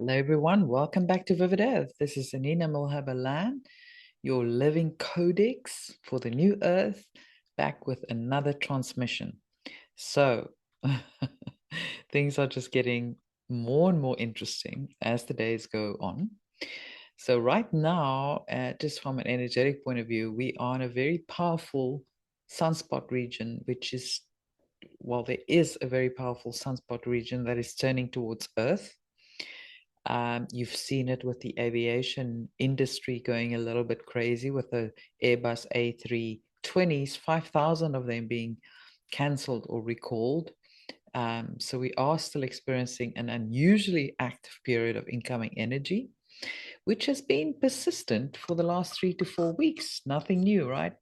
Hello, everyone. Welcome back to Vivid Earth. This is Anina Malherbe-Lan, your living codex for the new Earth, back with another transmission. So, things are just getting more and more interesting as the days go on. So, right now, just from an energetic point of view, we are in a very powerful sunspot region, which is, well, there is a very powerful sunspot region that is turning towards Earth. You've seen it with the aviation industry going a little bit crazy with the Airbus A320s, 5,000 of them being cancelled or recalled. So we are still experiencing an unusually active period of incoming energy, which has been persistent for the last 3 to 4 weeks. Nothing new, right?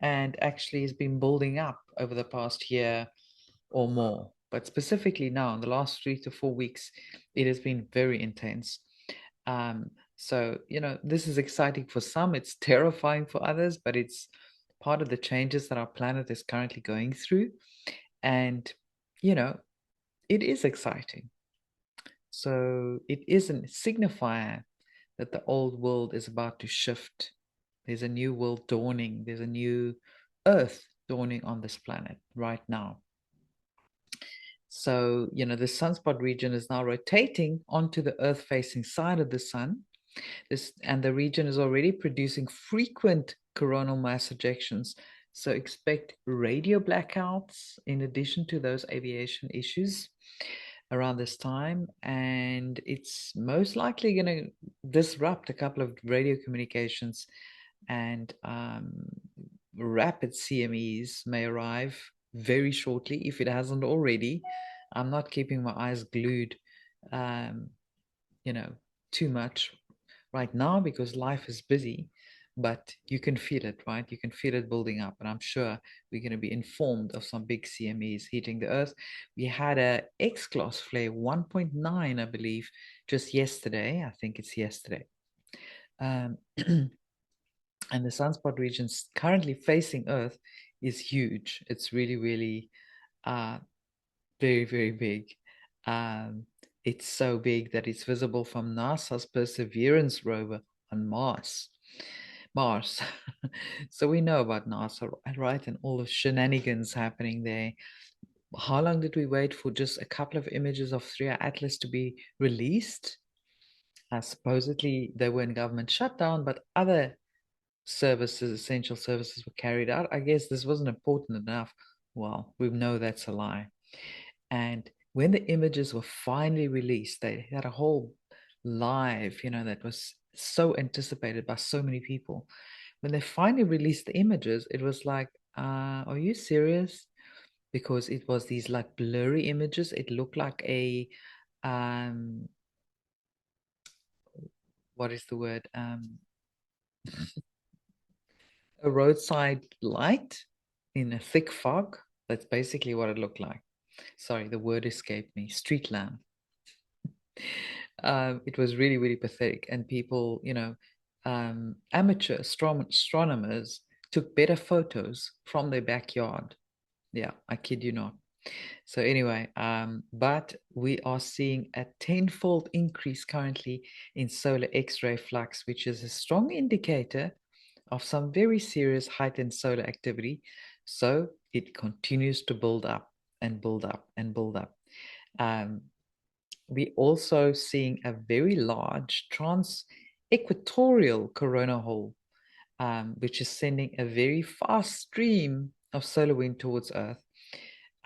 And actually has been building up over the past year or more. But specifically now, in the last 3 to 4 weeks, it has been very intense. So, this is exciting for some, it's terrifying for others, but it's part of the changes that our planet is currently going through. And, you know, it is exciting. So, it is a signifier that the old world is about to shift. There's a new world dawning, there's a new earth dawning on this planet right now. So, the sunspot region is now rotating onto the Earth-facing side of the sun. And the region is already producing frequent coronal mass ejections. So expect radio blackouts in addition to those aviation issues around this time. And it's most likely going to disrupt a couple of radio communications, and rapid CMEs may arrive very shortly if it hasn't already. I'm not keeping my eyes glued, um, too much right now because life is busy, but you can feel it, right? You can feel it building up. And I'm sure we're going to be informed of some big CMEs hitting the Earth. We had a X-class flare 1.9, I believe, just yesterday. I think it's yesterday. And the sunspot region currently facing Earth is huge. It's really, really very, very big. It's so big that it's visible from NASA's Perseverance rover on Mars. So we know about NASA, right? And all the shenanigans happening there. How long did we wait for just a couple of images of 3R Atlas to be released? Supposedly they were in government shutdown, but other services, essential services, were carried out. I guess this wasn't important enough. Well, we know that's a lie. And when the images were finally released, they had a whole live, that was so anticipated by so many people. When they finally released the images, it was like, are you serious? Because it was these like blurry images. It looked like what is the word? A roadside light in a thick fog. That's basically what it looked like. Sorry, the word escaped me. Street lamp. It was really, really pathetic. And people, amateur astronomers took better photos from their backyard. Yeah, I kid you not. So anyway, but we are seeing a tenfold increase currently in solar X-ray flux, which is a strong indicator of some very serious heightened solar activity. So it continues to build up and build up and build up. We're also seeing a very large trans-equatorial corona hole, which is sending a very fast stream of solar wind towards Earth.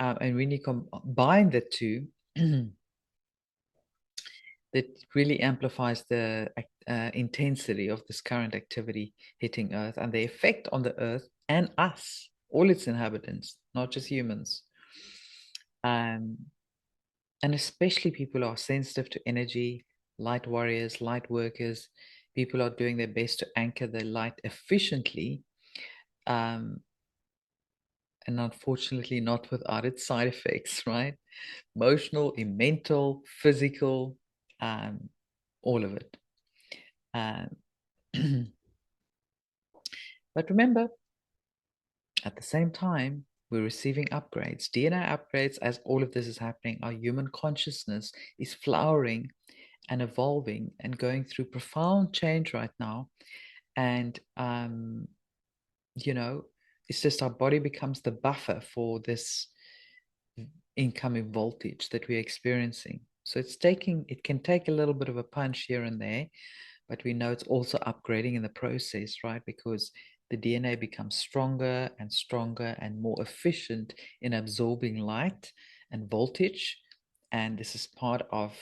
And when you combine the two, that really amplifies the intensity of this current activity hitting Earth and the effect on the Earth and us, all its inhabitants, not just humans. And especially people who are sensitive to energy, light warriors, light workers, people are doing their best to anchor the light efficiently, and unfortunately not without its side effects, right? Emotional, mental, physical, all of it. But remember, at the same time, we're receiving upgrades, DNA upgrades as all of this is happening. Our human consciousness is flowering and evolving and going through profound change right now. And, it's just our body becomes the buffer for this incoming voltage that we're experiencing. So it can take a little bit of a punch here and there, but we know it's also upgrading in the process, right? Because the DNA becomes stronger and stronger and more efficient in absorbing light and voltage. And this is part of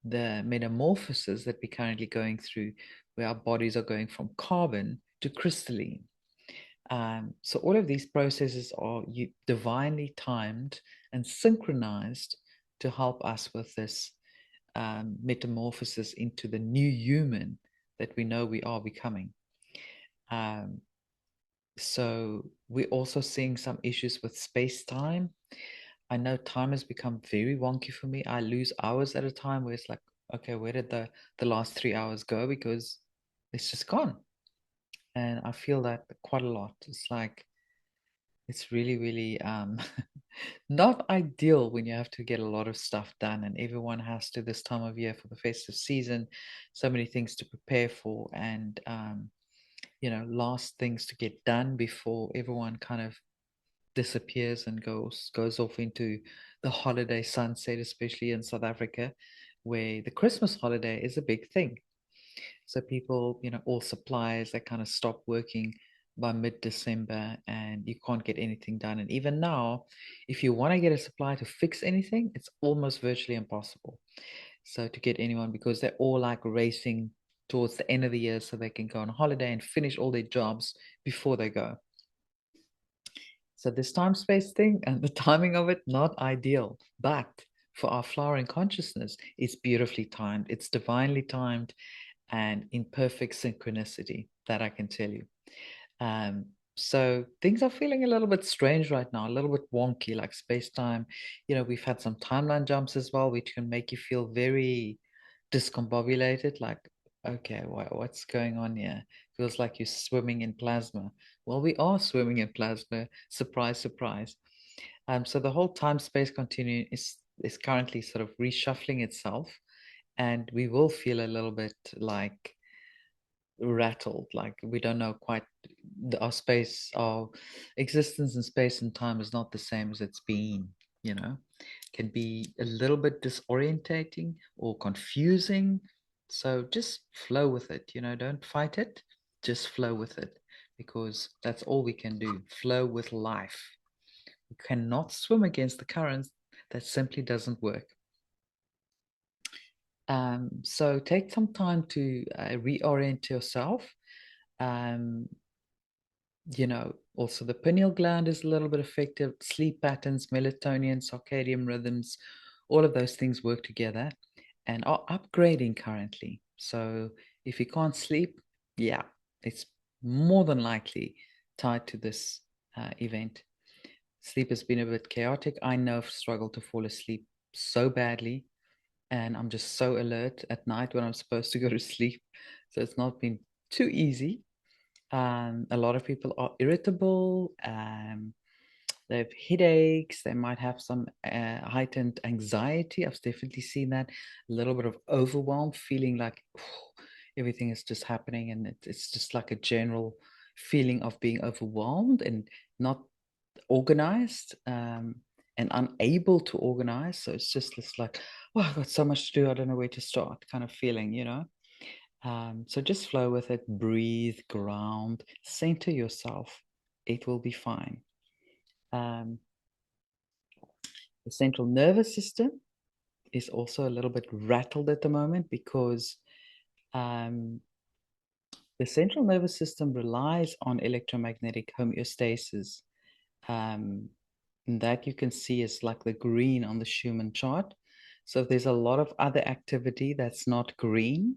the metamorphosis that we're currently going through, where our bodies are going from carbon to crystalline. So all of these processes are divinely timed and synchronized to help us with this metamorphosis into the new human that we know we are becoming. So we're also seeing some issues with space-time. I know time has become very wonky for me. I lose hours at a time where it's like, okay, where did the last 3 hours go? Because it's just gone. And I feel that quite a lot. It's like, it's really, really not ideal when you have to get a lot of stuff done, and everyone has to this time of year for the festive season, so many things to prepare for, and last things to get done before everyone kind of disappears and goes off into the holiday sunset, especially in South Africa, where the Christmas holiday is a big thing. So people, all suppliers, they kind of stop working by mid-December, and you can't get anything done. And even now, if you want to get a supplier to fix anything, it's almost virtually impossible. So to get anyone, because they're all like racing towards the end of the year so they can go on holiday and finish all their jobs before they go. So this time space thing and the timing of it, not ideal. But for our flowering consciousness, it's beautifully timed. It's divinely timed and in perfect synchronicity, that I can tell you. So things are feeling a little bit strange right now, a little bit wonky, like space-time. We've had some timeline jumps as well, which can make you feel very discombobulated, like, okay, what's going on here? Feels like you're swimming in plasma. Well, we are swimming in plasma. Surprise, surprise. So the whole time-space continuum is currently sort of reshuffling itself, and we will feel a little bit like rattled, like we don't know quite our existence in space and time is not the same as it's been, can be a little bit disorientating or confusing. So just flow with it, don't fight it, just flow with it, because that's all we can do. Flow with life. We cannot swim against the currents. That simply doesn't work. So take some time to reorient yourself. Um, also the pineal gland is a little bit affected. Sleep patterns, melatonin, circadian rhythms, all of those things work together and are upgrading currently. So if you can't sleep, yeah, it's more than likely tied to this event. Sleep has been a bit chaotic. I know I've struggled to fall asleep so badly, and I'm just so alert at night when I'm supposed to go to sleep. So it's not been too easy. A lot of people are irritable. They have headaches. They might have some heightened anxiety. I've definitely seen that. A little bit of overwhelm, feeling like everything is just happening, and it's just like a general feeling of being overwhelmed and not organized, and unable to organize. So it's just this like, oh, I've got so much to do. I don't know where to start kind of feeling. So just flow with it, breathe, ground, center yourself. It will be fine. Um, the central nervous system is also a little bit rattled at the moment because um, the central nervous system relies on electromagnetic homeostasis. Um, and that you can see is like the green on the Schumann chart. So if there's a lot of other activity that's not green,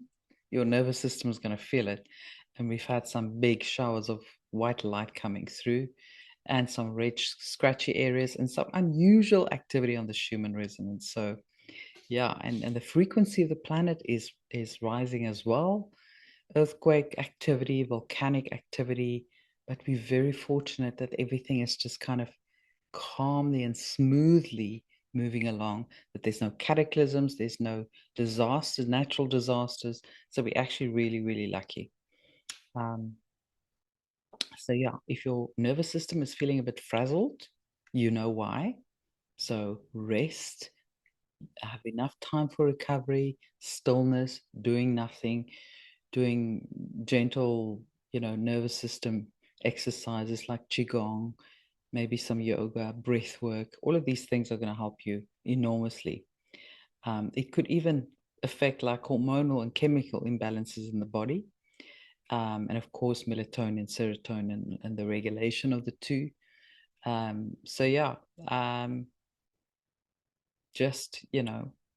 your nervous system is going to feel it. And we've had some big showers of white light coming through and some red scratchy areas and some unusual activity on the Schumann resonance. So yeah, and the frequency of the planet is rising as well. Earthquake activity, volcanic activity, but we're very fortunate that everything is just kind of calmly and smoothly moving along, that there's no cataclysms, there's no disasters, natural disasters. So we're actually really, really lucky. Um, so yeah, if your nervous system is feeling a bit frazzled, you know why. So rest, have enough time for recovery, stillness, doing nothing, doing gentle, nervous system exercises like qigong, maybe some yoga, breath work. All of these things are going to help you enormously. It could even affect like hormonal and chemical imbalances in the body. And of course, melatonin, serotonin, and the regulation of the two. So yeah, just,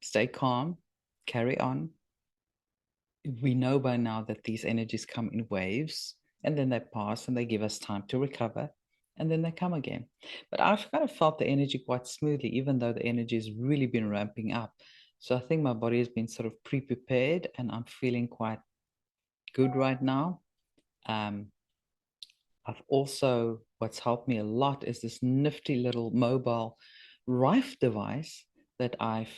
stay calm, carry on. We know by now that these energies come in waves and then they pass and they give us time to recover and then they come again. But I've kind of felt the energy quite smoothly, even though the energy has really been ramping up. So I think my body has been sort of pre-prepared and I'm feeling quite good right now. Um, I've also, what's helped me a lot is this nifty little mobile Rife device that I've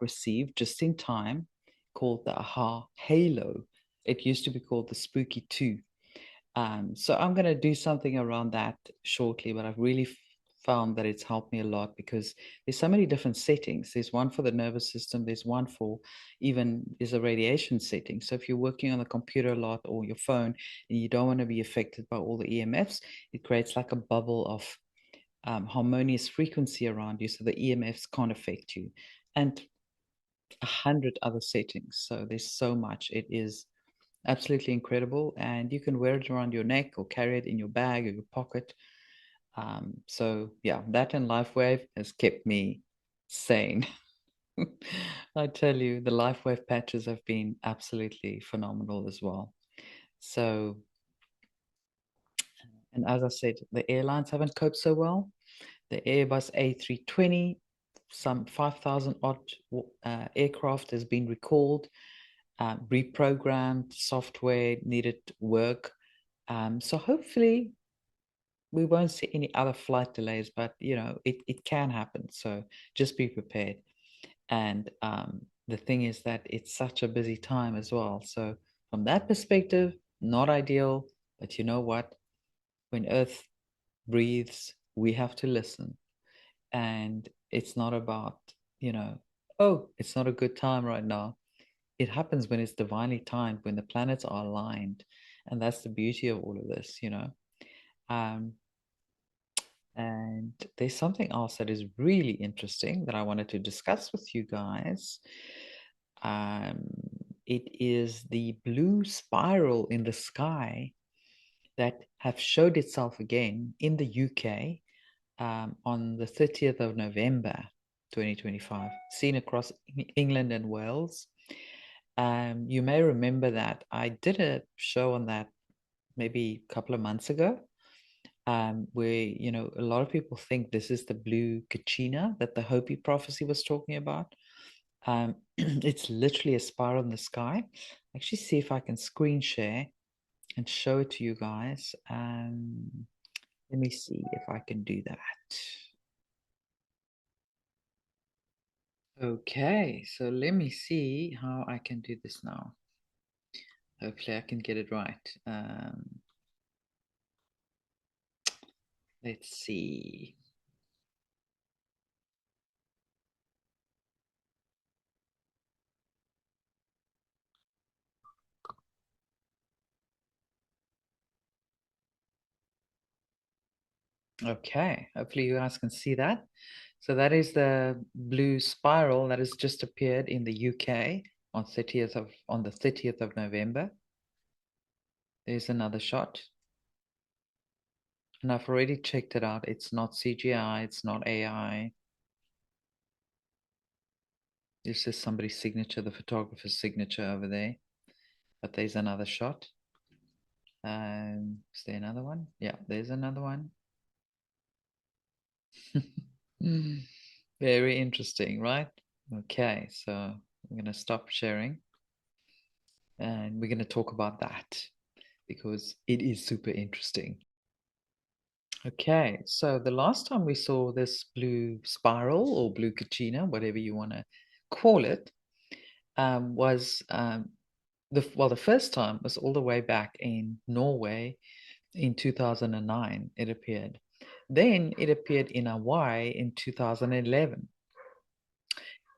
received just in time, called the Aha Halo. It used to be called the Spooky 2. So I'm going to do something around that shortly, but I've really found that it's helped me a lot because there's so many different settings. There's one for the nervous system. There's one for even is a radiation setting. So if you're working on the computer a lot or your phone and you don't want to be affected by all the EMFs, it creates like a bubble of harmonious frequency around you so the EMFs can't affect you. And 100 other settings. So there's so much. It is absolutely incredible. And you can wear it around your neck or carry it in your bag or your pocket. So yeah, that and LifeWave has kept me sane. I tell you, the LifeWave patches have been absolutely phenomenal as well. So, and as I said, the airlines haven't coped so well. The Airbus A320, some 5,000 odd aircraft has been recalled, reprogrammed, software needed work. So hopefully we won't see any other flight delays, but it can happen. So just be prepared. And the thing is that it's such a busy time as well. So from that perspective, not ideal, but you know what? When Earth breathes, we have to listen. And it's not about, oh, it's not a good time right now. It happens when it's divinely timed, when the planets are aligned. And that's the beauty of all of this. Um, and there's something else that is really interesting that I wanted to discuss with you guys. Um, it is the blue spiral in the sky that have showed itself again in the UK on the 30th of November, 2025, seen across England and Wales. You may remember that I did a show on that maybe a couple of months ago, where, a lot of people think this is the blue Kachina that the Hopi prophecy was talking about. It's literally a spiral in the sky. Actually, see if I can screen share and show it to you guys. Let me see if I can do that. Okay, so let me see how I can do this now. Hopefully I can get it right. Let's see. Okay, hopefully you guys can see that. So that is the blue spiral that has just appeared in the UK on the 30th of November. There's another shot. And I've already checked it out. It's not CGI, it's not AI. It's just somebody's signature, the photographer's signature over there. But there's another shot. Is there another one? Yeah, there's another one. Very interesting, right? Okay, so I'm going to stop sharing and we're going to talk about that because it is super interesting. Okay, so the last time we saw this blue spiral or blue Kachina, whatever you want to call it, was the first time was all the way back in Norway in 2009. It appeared. Then it appeared in Hawaii in 2011.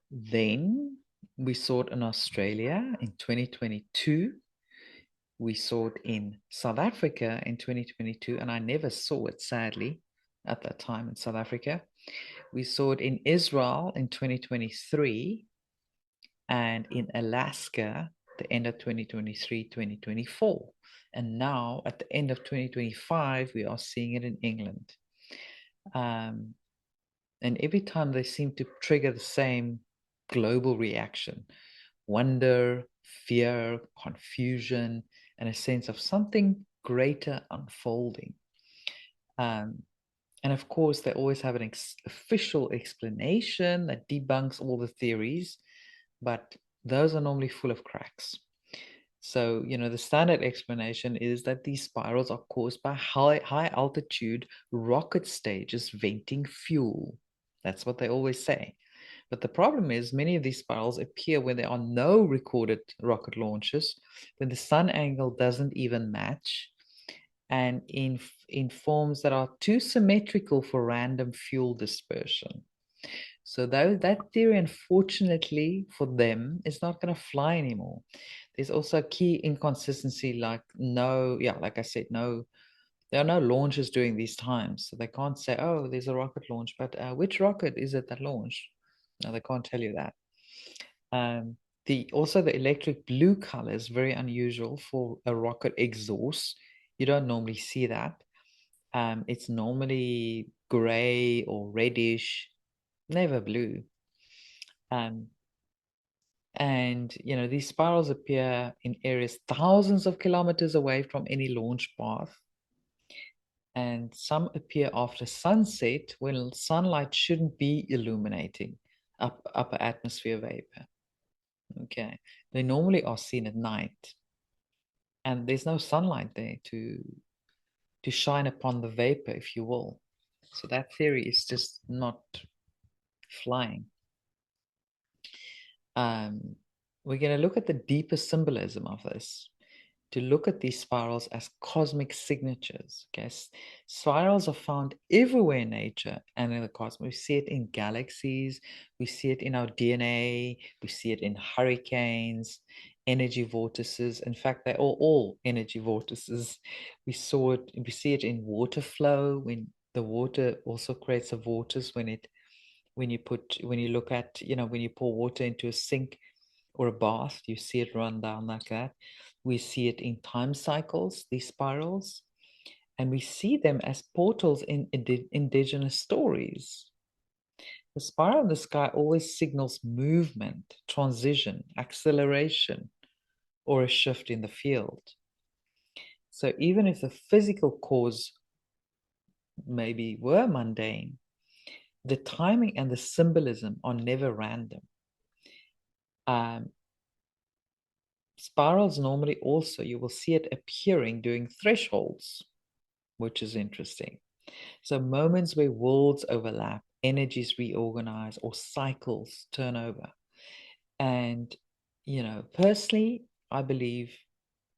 Then we saw it in Australia in 2022. We saw it in South Africa in 2022, and I never saw it, sadly, at that time in South Africa. We saw it in Israel in 2023 and in Alaska the end of 2023, 2024. And now at the end of 2025, we are seeing it in England. And every time they seem to trigger the same global reaction: wonder, fear, confusion, and a sense of something greater unfolding. And of course, they always have an official explanation that debunks all the theories, but those are normally full of cracks. So, the standard explanation is that these spirals are caused by high altitude rocket stages venting fuel. That's what they always say. But the problem is many of these spirals appear when there are no recorded rocket launches, when the sun angle doesn't even match, and in forms that are too symmetrical for random fuel dispersion. So that theory, unfortunately for them, is not going to fly anymore. There's also a key inconsistency, like like I said, there are no launches during these times. So they can't say, oh, there's a rocket launch, but which rocket is it that launched? No, they can't tell you that. The electric blue color is very unusual for a rocket exhaust. You don't normally see that. It's normally gray or reddish, never blue. Um, and these spirals appear in areas thousands of kilometers away from any launch path. And some appear after sunset when sunlight shouldn't be illuminating upper atmosphere vapor. Okay. They normally are seen at night, and there's no sunlight there to shine upon the vapor, if you will. So that theory is just not flying. We're going to look at the deeper symbolism of this, to look at these spirals as cosmic signatures. Okay, spirals are found everywhere in nature and in the cosmos. We see it in galaxies, we see it in our DNA, we see it in hurricanes, energy vortices. In fact, they're all energy vortices. We see it in water flow, when the water also creates a vortice when you look at, when you pour water into a sink or a bath, you see it run down like that. We see it in time cycles, these spirals, and we see them as portals in indigenous stories. The spiral in the sky always signals movement, transition, acceleration, or a shift in the field. So even if the physical cause maybe were mundane, the timing and the symbolism are never random. Spirals normally also, you will see it appearing during thresholds, which is interesting. So moments where worlds overlap, energies reorganize, or cycles turn over. And, personally, I believe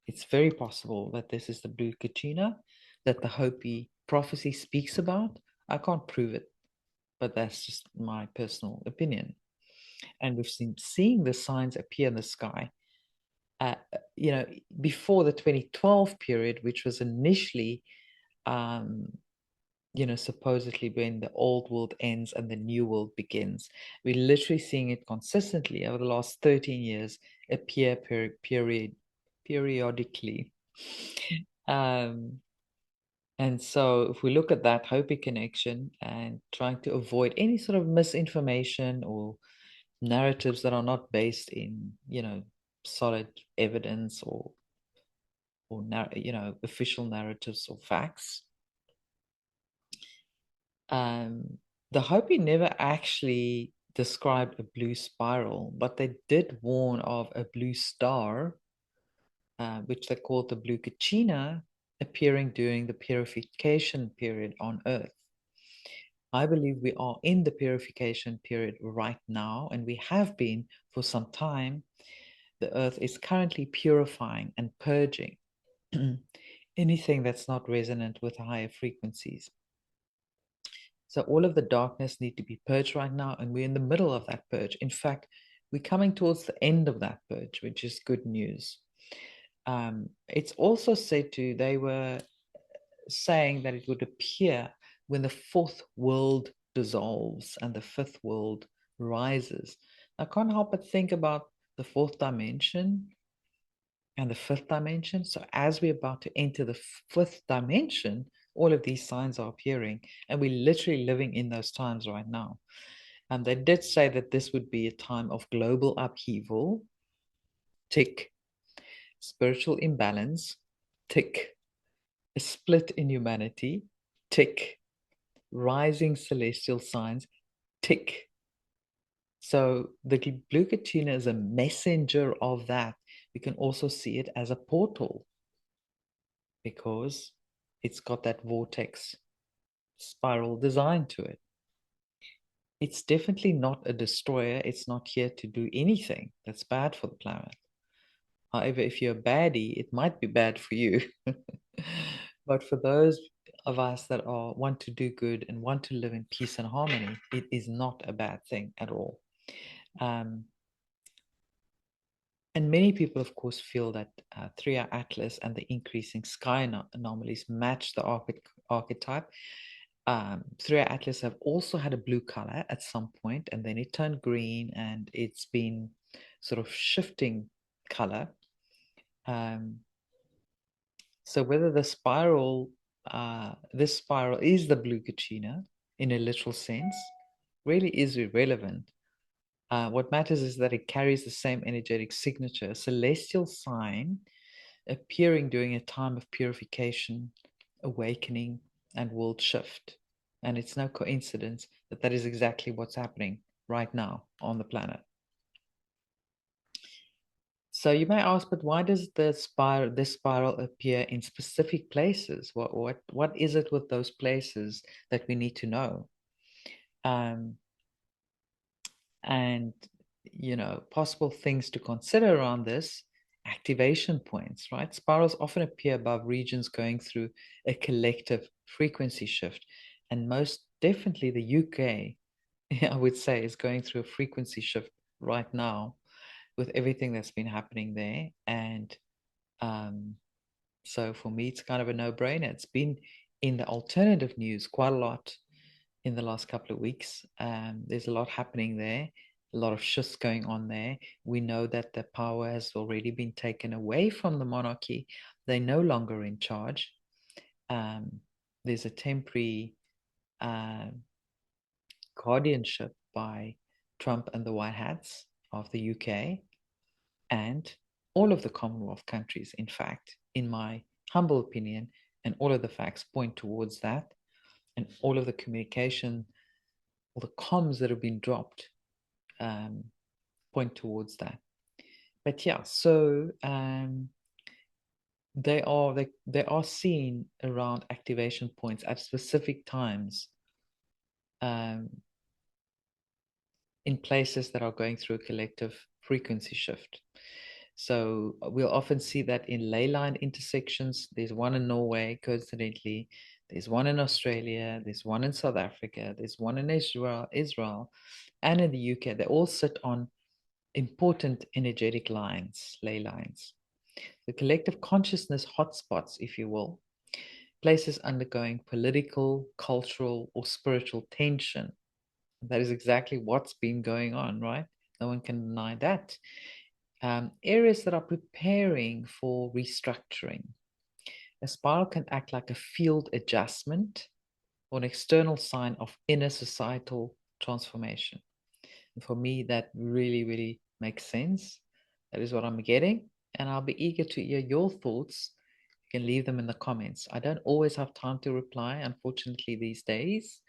it's very possible that this is the blue Kachina that the Hopi prophecy speaks about. I can't prove it, but that's just my personal opinion. And we've seeing the signs appear in the sky before the 2012 period, which was initially, supposedly when the old world ends and the new world begins. We're literally seeing it consistently over the last 13 years appear periodically. And so if we look at that Hopi connection and trying to avoid any sort of misinformation or narratives that are not based in, solid evidence or official narratives or facts. The Hopi never actually described a blue spiral, but they did warn of a blue star, which they called the blue Kachina, appearing during the purification period on Earth. I believe we are in the purification period right now, and we have been for some time. The Earth is currently purifying and purging anything that's not resonant with higher frequencies. So all of the darkness need to be purged right now, and we're in the middle of that purge. In fact, we're coming towards the end of that purge, which is good news. It's also said they were saying that it would appear when the fourth world dissolves and the fifth world rises. I can't help but think about the fourth dimension and the fifth dimension. So as we're about to enter the fifth dimension, all of these signs are appearing, and we're literally living in those times right now. And they did say that this would be a time of global upheaval, tick, spiritual imbalance, tick, a split in humanity, tick, rising celestial signs, tick. So the blue Kachina is a messenger of that. We can also see it as a portal because it's got that vortex spiral design to it. It's definitely not a destroyer. It's not here to do anything that's bad for the planet. However, if you're a baddie, it might be bad for you. But for those of us that want to do good and want to live in peace and harmony, it is not a bad thing at all. And many people, of course, feel that 3-hour atlas and the increasing sky anomalies match the archetype. 3-hour atlas have also had a blue color at some point, and then it turned green, and it's been sort of shifting color. So whether the spiral, this spiral is the blue Kachina in a literal sense, really is irrelevant. What matters is that it carries the same energetic signature, a celestial sign appearing during a time of purification, awakening, and world shift. And it's no coincidence that that is exactly what's happening right now on the planet. So you may ask, but why does this spiral appear in specific places? What is it with those places that we need to know? And possible things to consider around this: activation points, right? Spirals often appear above regions going through a collective frequency shift, and most definitely the UK, I would say, is going through a frequency shift right now with everything that's been happening there. And so for me, it's kind of a no-brainer. It's been in the alternative news quite a lot in the last couple of weeks. There's a lot happening there, a lot of shifts going on there. We know that the power has already been taken away from the monarchy. They're no longer in charge. There's a temporary guardianship by Trump and the White Hats of the UK and all of the Commonwealth countries, in fact, in my humble opinion, and all of the facts point towards that, and all of the communication, all the comms that have been dropped point towards that. But yeah, so they are seen around activation points at specific times in places that are going through a collective frequency shift. So we'll often see that in ley line intersections. There's one in Norway, coincidentally. There's one in Australia. There's one in South Africa. There's one in Israel, and in the UK. They all sit on important energetic lines, ley lines. The collective consciousness hotspots, if you will, places undergoing political, cultural, or spiritual tension. That is exactly what's been going on, right? No one can deny that. Areas that are preparing for restructuring. A spiral can act like a field adjustment or an external sign of inner societal transformation. And for me, that really, really makes sense. That is what I'm getting. And I'll be eager to hear your thoughts. You can leave them in the comments. I don't always have time to reply, unfortunately, these days,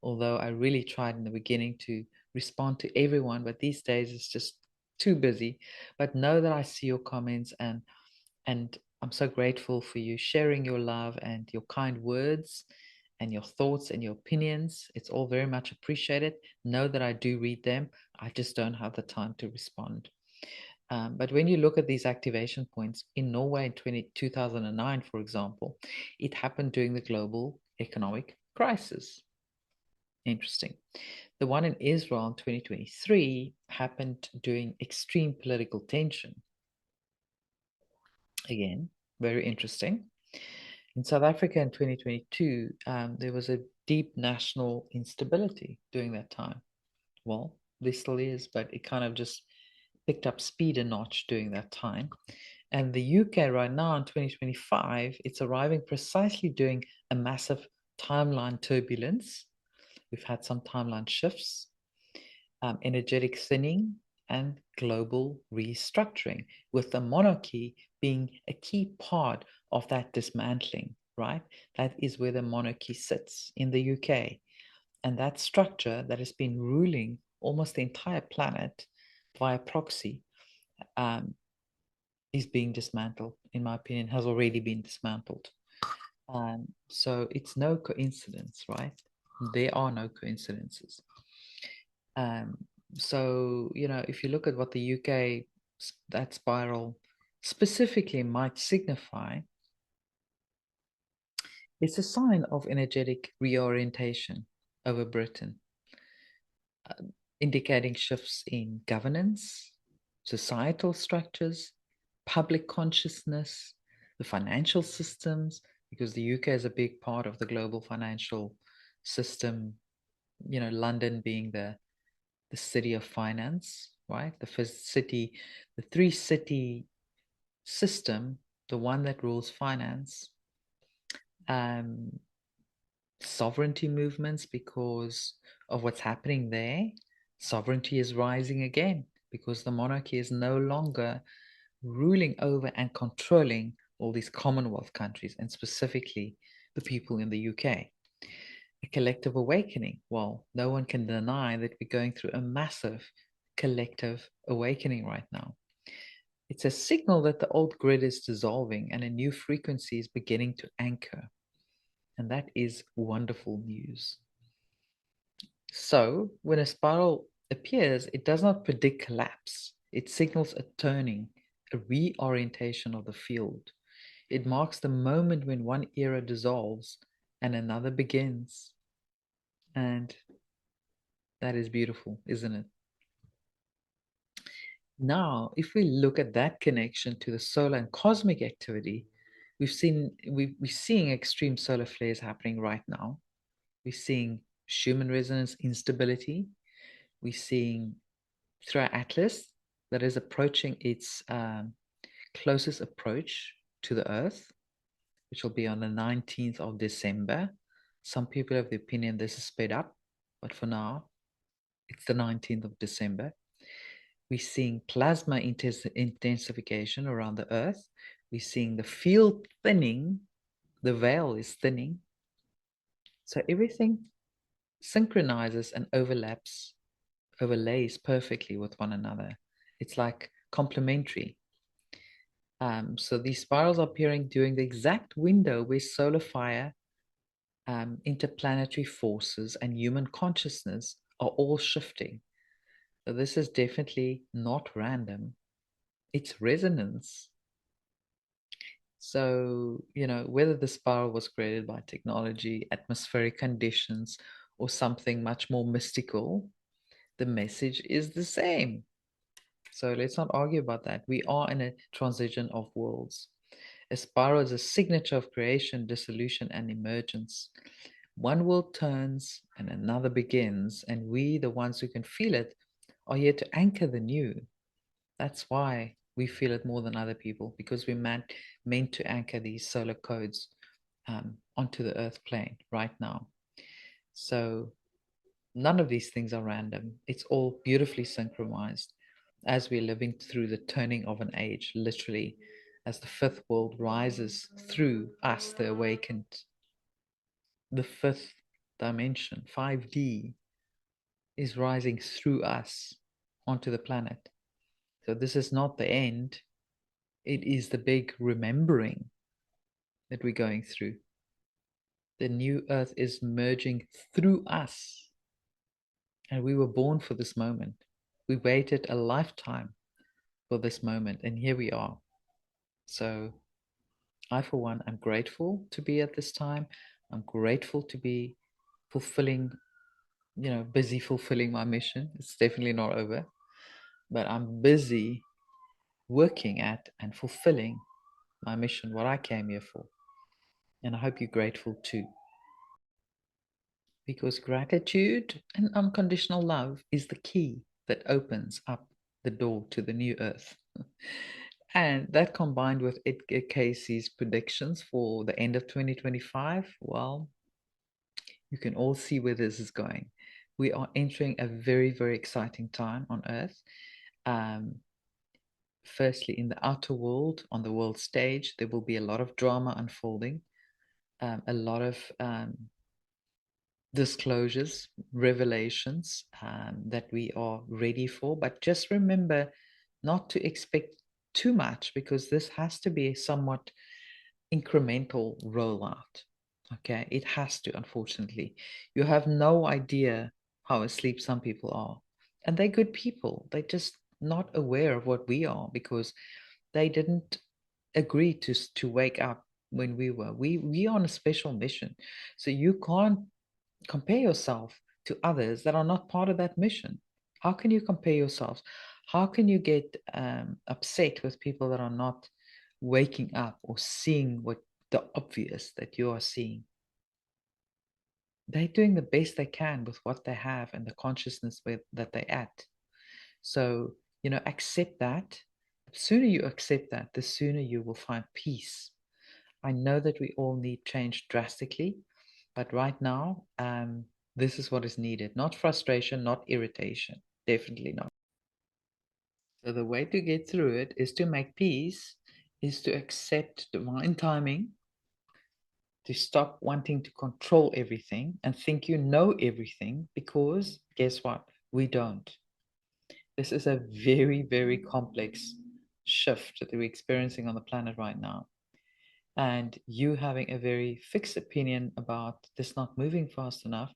although I really tried in the beginning to respond to everyone, but these days it's just too busy. But know that I see your comments, and I'm so grateful for you sharing your love and your kind words and your thoughts and your opinions. It's all very much appreciated. Know that I do read them. I just don't have the time to respond. But when you look at these activation points in Norway in 2009, for example, it happened during the global economic crisis. Interesting. The one in Israel in 2023 happened during extreme political tension. Again, very interesting. In South Africa in 2022, there was a deep national instability during that time. Well, there still is, but it kind of just picked up speed a notch during that time. And the UK right now in 2025, it's arriving precisely during a massive timeline turbulence. We've had some timeline shifts, energetic thinning, and global restructuring, with the monarchy being a key part of that dismantling, right? That is where the monarchy sits in the UK. And that structure that has been ruling almost the entire planet via proxy um, is being dismantled, in my opinion, has already been dismantled. So it's no coincidence, right? There are no coincidences. Um, so, if you look at what the UK, that spiral specifically might signify, it's a sign of energetic reorientation over Britain, uh, indicating shifts in governance, societal structures, public consciousness, the financial systems, because the UK is a big part of the global financial system, London being the city of finance, right? The first city, the three city system, the one that rules finance, um, sovereignty movements because of what's happening there. Sovereignty is rising again because the monarchy is no longer ruling over and controlling all these Commonwealth countries and specifically the people in the UK. A collective awakening. Well, no one can deny that we're going through a massive collective awakening right now. It's a signal that the old grid is dissolving and a new frequency is beginning to anchor. And that is wonderful news. So, when a spiral appears, it does not predict collapse. It signals a turning, a reorientation of the field. It marks the moment when one era dissolves and another begins. And that is beautiful, isn't it? Now, if we look at that connection to the solar and cosmic activity, we're seeing extreme solar flares happening right now. We're seeing Schumann resonance instability. We're seeing through our atlas that is approaching its closest approach to the Earth, which will be on the 19th of December. Some people have the opinion this is sped up, but for now, it's the 19th of December. We're seeing plasma intensification around the Earth. We're seeing the field thinning. The veil is thinning. So everything synchronizes and overlays perfectly with one another. It's like complementary. So these spirals are appearing during the exact window where solar fire, interplanetary forces, and human consciousness are all shifting. So this is definitely not random. It's resonance. So, whether the spiral was created by technology, atmospheric conditions, or something much more mystical, the message is the same. So let's not argue about that. We are in a transition of worlds. A spiral is a signature of creation, dissolution, and emergence. One world turns and another begins, and we, the ones who can feel it, are here to anchor the new. That's why we feel it more than other people, because we're meant to anchor these solar codes onto the earth plane right now. So none of these things are random. It's all beautifully synchronized as we're living through the turning of an age, literally, as the fifth world rises through us, the awakened. The fifth dimension, 5D, is rising through us onto the planet. So this is not the end. It is the big remembering that we're going through. The new earth is merging through us. And we were born for this moment. We waited a lifetime for this moment, and here we are. So I, for one, am grateful to be at this time. I'm grateful to be fulfilling, busy fulfilling my mission. It's definitely not over, but I'm busy working at and fulfilling my mission, what I came here for. And I hope you're grateful too. Because gratitude and unconditional love is the key that opens up the door to the new earth. And that combined with Edgar Casey's predictions for the end of 2025, well, you can all see where this is going. We are entering a very, very exciting time on Earth. Um, Firstly, in the outer world, on the world stage, there will be a lot of drama unfolding, a lot of disclosures, revelations that we are ready for. But just remember not to expect too much, because this has to be a somewhat incremental rollout. Okay, it has to, unfortunately. You have no idea how asleep some people are. And they're good people. They're just not aware of what we are, because they didn't agree to wake up when we were. We are on a special mission. So you can't compare yourself to others that are not part of that mission. How can you compare yourselves? How can you get upset with people that are not waking up or seeing what the obvious that you are seeing? They're doing the best they can with what they have and the consciousness that they're at. So, accept that. The sooner you accept that, the sooner you will find peace. I know that we all need change drastically, but right now, this is what is needed. Not frustration, not irritation. Definitely not. So the way to get through it is to make peace, is to accept divine timing, to stop wanting to control everything and think you know everything, because guess what? We don't. This is a very, very complex shift that we're experiencing on the planet right now. And you having a very fixed opinion about this not moving fast enough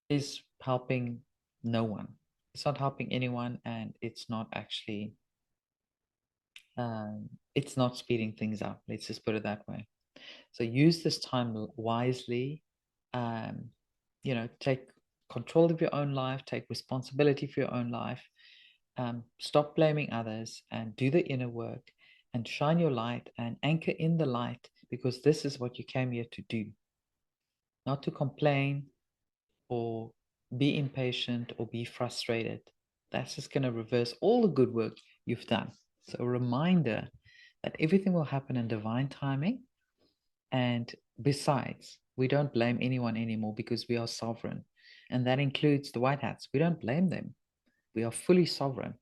is helping no one. It's not helping anyone, and it's not actually, it's not speeding things up. Let's just put it that way. So use this time wisely. Um, take control of your own life, take responsibility for your own life. Stop blaming others and do the inner work and shine your light and anchor in the light, because this is what you came here to do. Not to complain or be impatient or be frustrated. That's just going to reverse all the good work you've done. So, a reminder that everything will happen in divine timing. And besides, we don't blame anyone anymore, because we are sovereign. And that includes the white hats. We don't blame them. We are fully sovereign.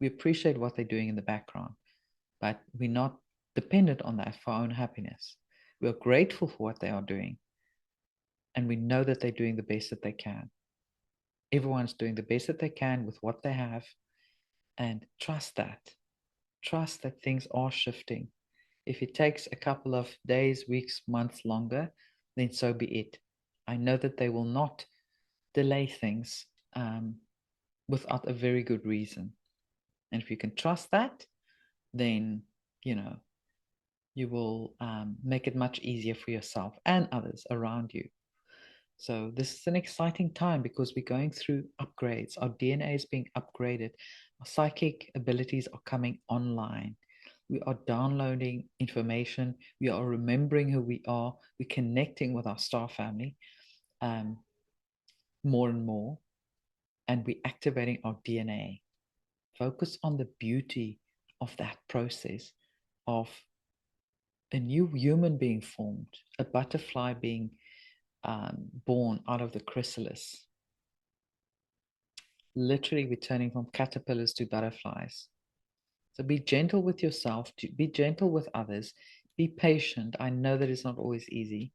We appreciate what they're doing in the background, but we're not dependent on that for our own happiness. We are grateful for what they are doing. And we know that they're doing the best that they can. Everyone's doing the best that they can with what they have. And trust that. Trust that things are shifting. If it takes a couple of days, weeks, months longer, then so be it. I know that they will not delay things without a very good reason. And if you can trust that, then, you will make it much easier for yourself and others around you. So this is an exciting time, because we're going through upgrades. Our DNA is being upgraded. Our psychic abilities are coming online. We are downloading information. We are remembering who we are. We're connecting with our star family more and more. And we're activating our DNA. Focus on the beauty of that process of a new human being formed, a butterfly being born out of the chrysalis, literally returning from caterpillars to butterflies. So be gentle with yourself, be gentle with others, be patient. I know that it's not always easy,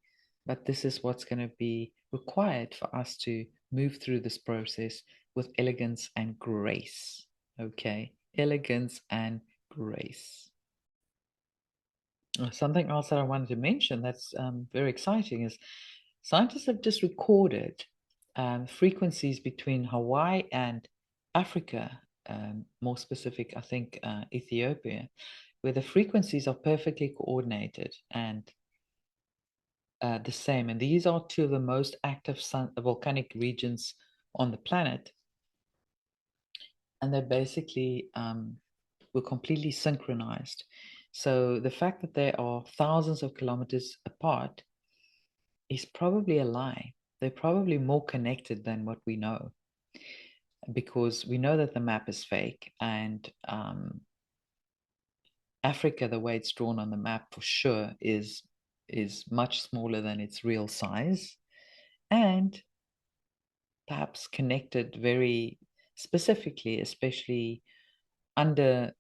but this is what's going to be required for us to move through this process with elegance and grace. Okay? Elegance and grace. Something else that I wanted to mention that's very exciting is scientists have just recorded frequencies between Hawaii and Africa, more specific, I think, Ethiopia, where the frequencies are perfectly coordinated and the same. And these are two of the most active volcanic regions on the planet. And they basically were completely synchronized. So the fact that they are thousands of kilometers apart is probably a lie. They're probably more connected than what we know, because we know that the map is fake, and Africa, the way it's drawn on the map for sure, is much smaller than its real size, and perhaps connected very specifically, especially under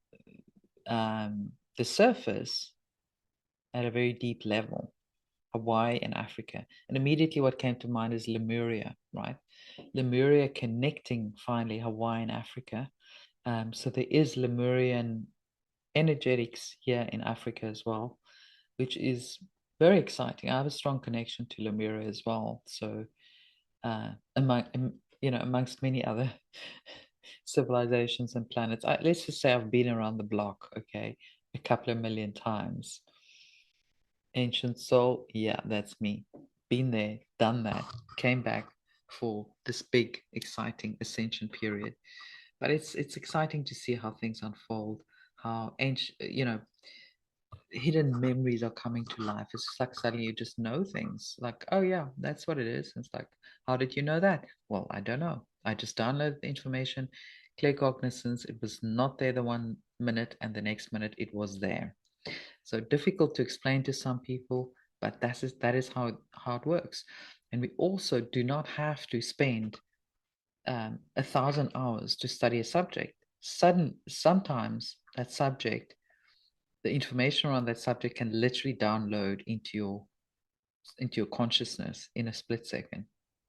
the surface at a very deep level, Hawaii and Africa. And immediately what came to mind is Lemuria, right? Lemuria connecting finally Hawaii and Africa. So there is Lemurian energetics here in Africa as well, which is very exciting. I have a strong connection to Lemuria as well. So amongst many other civilizations and planets, let's just say I've been around the block, okay, a couple of million times. Ancient soul, yeah, that's me. Been there, done that, came back for this big, exciting ascension period. But it's exciting to see how things unfold, how ancient, hidden memories are coming to life. It's just like suddenly you just know things. Like, oh yeah, that's what it is. And it's like, how did you know that? Well, I don't know. I just downloaded the information, clear cognizance. It was not there the 1 minute, and the next minute it was there. So difficult to explain to some people, but that is how it works. And we also do not have to spend 1,000 hours to study a subject. Sometimes that subject, the information around that subject can literally download into your consciousness in a split second.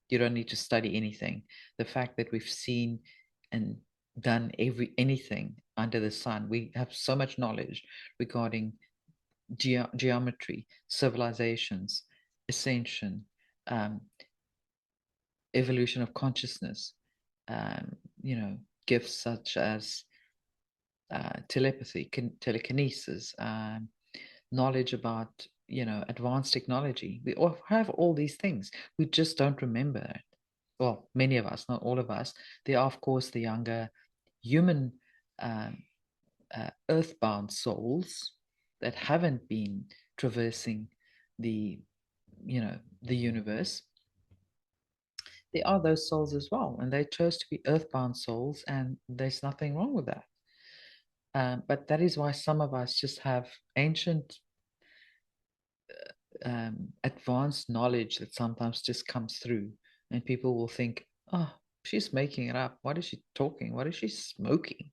You don't need to study anything. The fact that we've seen and done anything under the sun, we have so much knowledge regarding geometry, civilizations, ascension, um, evolution of consciousness, um, gifts such as telepathy, telekinesis, knowledge about, advanced technology. We all have all these things. We just don't remember it. Well, many of us, not all of us. There are, of course, the younger human um, earthbound souls that haven't been traversing the the universe. There are those souls as well, and they chose to be earthbound souls, and there's nothing wrong with that. But that is why some of us just have ancient advanced knowledge that sometimes just comes through, and people will think, oh, she's making it up. What is she talking? What is she smoking?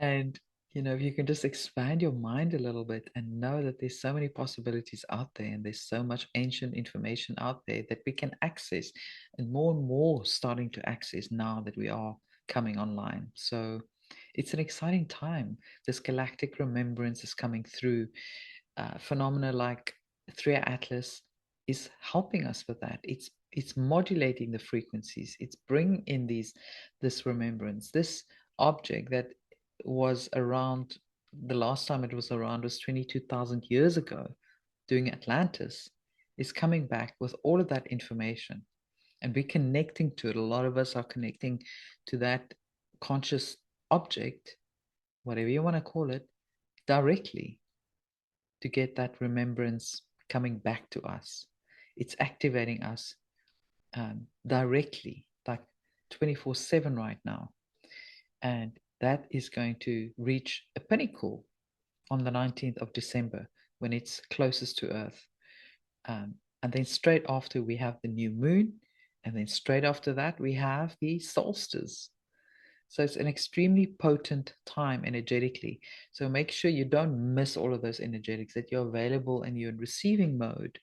And if you can just expand your mind a little bit and know that there's so many possibilities out there, and there's so much ancient information out there that we can access, and more starting to access now that we are coming online. So it's an exciting time. This galactic remembrance is coming through. Phenomena like 3 Atlas is helping us with that. It's modulating the frequencies. It's bringing in this remembrance. This object that was around, the last time it was around was 22,000 years ago, during Atlantis, is coming back with all of that information, and we're connecting to it. A lot of us are connecting to that conscious object, whatever you want to call it, directly, to get that remembrance coming back to us. It's activating us directly, like 24/7 right now. And that is going to reach a pinnacle on the 19th of December, when it's closest to Earth. And then straight after, we have the new moon. And then straight after that, we have the solstice. So it's an extremely potent time energetically. So make sure you don't miss all of those energetics, that you're available and you're in receiving mode,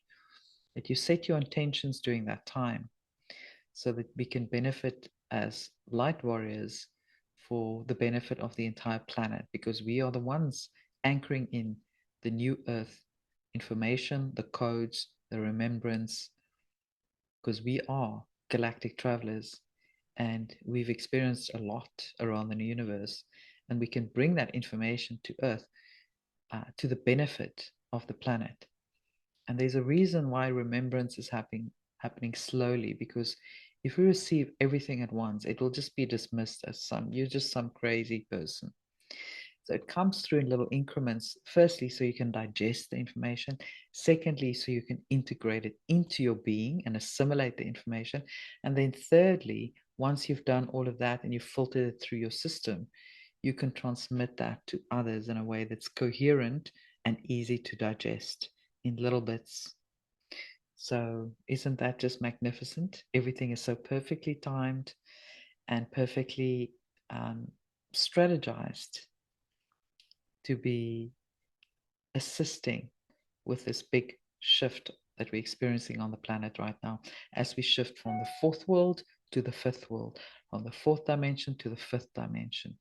that you set your intentions during that time, so that we can benefit as light warriors for the benefit of the entire planet, because we are the ones anchoring in the new Earth information, the codes, the remembrance, because we are galactic travelers and we've experienced a lot around the universe, and we can bring that information to Earth to the benefit of the planet. And there's a reason why remembrance is happening slowly, because if we receive everything at once, it will just be dismissed as you're just some crazy person. So it comes through in little increments. Firstly, so you can digest the information. Secondly, so you can integrate it into your being and assimilate the information. And then thirdly, once you've done all of that and you've filtered it through your system, you can transmit that to others in a way that's coherent and easy to digest in little bits. So isn't that just magnificent? Everything is so perfectly timed and perfectly strategized to be assisting with this big shift that we're experiencing on the planet right now, as we shift from the fourth world to the fifth world, from the fourth dimension to the fifth dimension.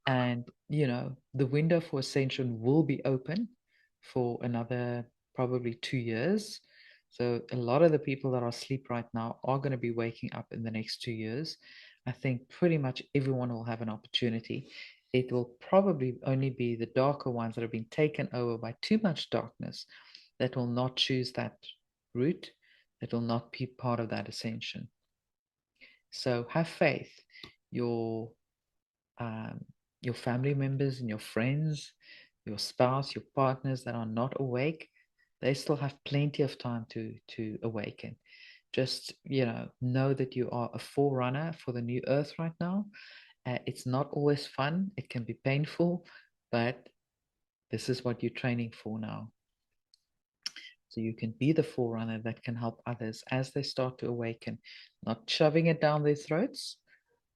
And, the window for ascension will be open for another probably 2 years. So a lot of the people that are asleep right now are going to be waking up in the next 2 years. I think pretty much everyone will have an opportunity. It will probably only be the darker ones that have been taken over by too much darkness that will not choose that route, that will not be part of that ascension. So have faith. Your um, your family members and your friends, your spouse, your partners that are not awake, they still have plenty of time to awaken. Just know that you are a forerunner for the new earth right now. It's not always fun. It can be painful, but this is what you're training for now. So you can be the forerunner that can help others as they start to awaken, not shoving it down their throats,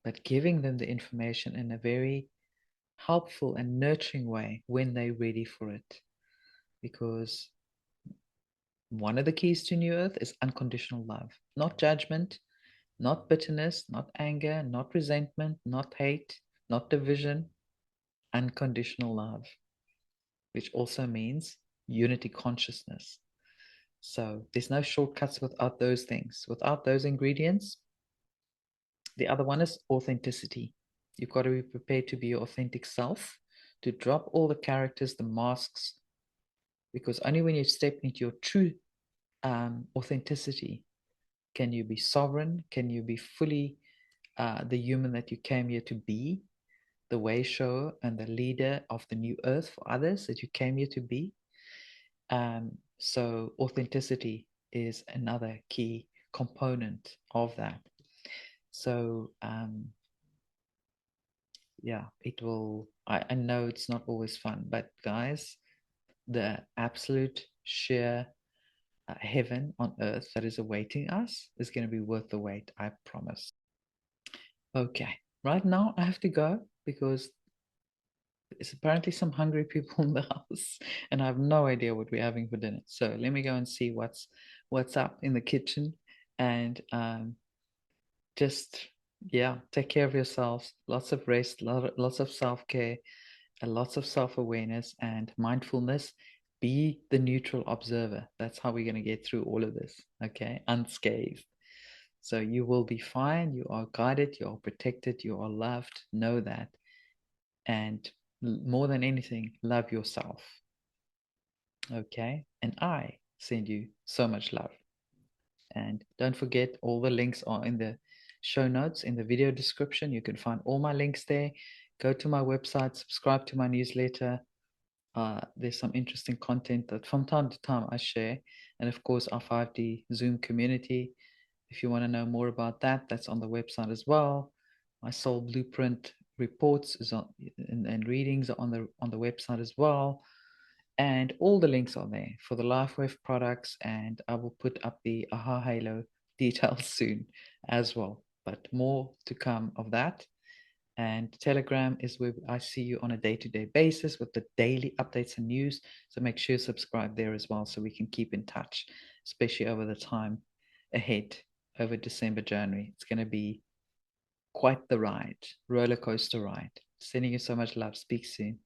but giving them the information in a very helpful and nurturing way when they're ready for it. Because one of the keys to New Earth is unconditional love, not judgment, not bitterness, not anger, not resentment, not hate, not division, unconditional love, which also means unity consciousness. So there's no shortcuts without those things. Without those ingredients, the other one is authenticity. You've got to be prepared to be your authentic self, to drop all the characters, the masks, because only when you step into your true authenticity can you be sovereign, can you be fully the human that you came here to be, the way shower and the leader of the new earth for others that you came here to be. So authenticity is another key component of that. So yeah, it will, I know it's not always fun, but guys, the absolute sheer heaven on earth that is awaiting us is going to be worth the wait, I promise. Okay, right now I have to go because there's apparently some hungry people in the house and I have no idea what we're having for dinner. So let me go and see what's up in the kitchen, and just yeah, take care of yourselves. Lots of rest, lots of self-care, and lots of self-awareness and mindfulness. Be the neutral observer. That's how we're going to get through all of this, okay? Unscathed. So you will be fine. You are guided. You are protected. You are loved. Know that. And more than anything, love yourself, okay? And I send you so much love. And don't forget, all the links are in the show notes, in the video description. You can find all my links there. Go to my website, subscribe to my newsletter. There's some interesting content that from time to time I share. And of course, our 5D Zoom community. If you want to know more about that, that's on the website as well. My soul blueprint reports is on, and readings are on the website as well. And all the links are there for the LifeWave products. And I will put up the AHA Halo details soon as well. But more to come of that. And Telegram is where I see you on a day-to-day basis with the daily updates and news. So make sure you subscribe there as well so we can keep in touch, especially over the time ahead, over December, January. It's going to be quite the ride, roller coaster ride. Sending you so much love. Speak soon.